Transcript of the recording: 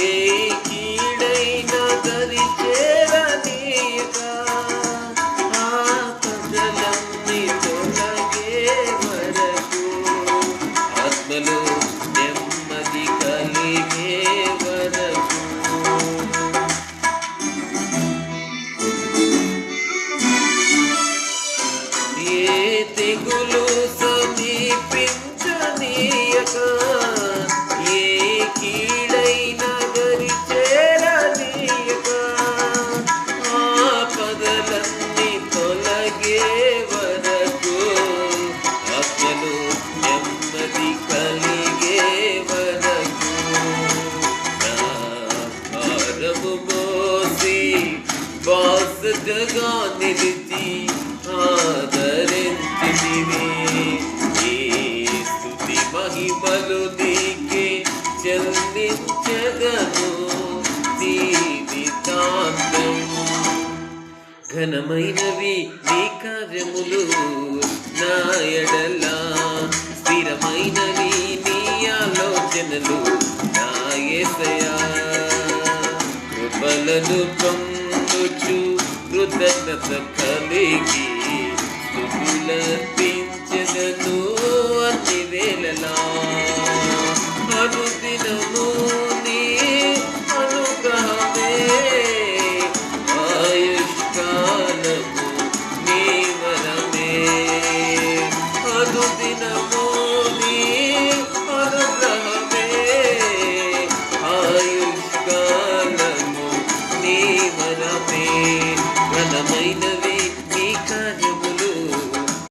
ఏ కీడైన దరి చేరనీయక ఆపదలన్నీ తొలగే వరకు ఆత్మలో నెమ్మది కలిగే వరకు ఏ తెగులు సమీపించనీయక ఏ కీడైన దరి చేరనీయక ఆపదలన్నీ తొలగే వరకు ఆత్మలో నెమ్మది కలిగే వరకు నా భారము మోసి బాసటగా నిలిచి ఆదరించితివి ఈ స్తుతి మహిమలు నీకే చెల్లించగను జీవితాంతం ఘనమైనవి నీ కార్యములు నా ఎడల స్థిరమైనవి నీ ఆలోచనలు నా యేసయ్యా కృపలను పొందుచు కృతజ్ఞత కలిగి స్తుతులర్పించెదను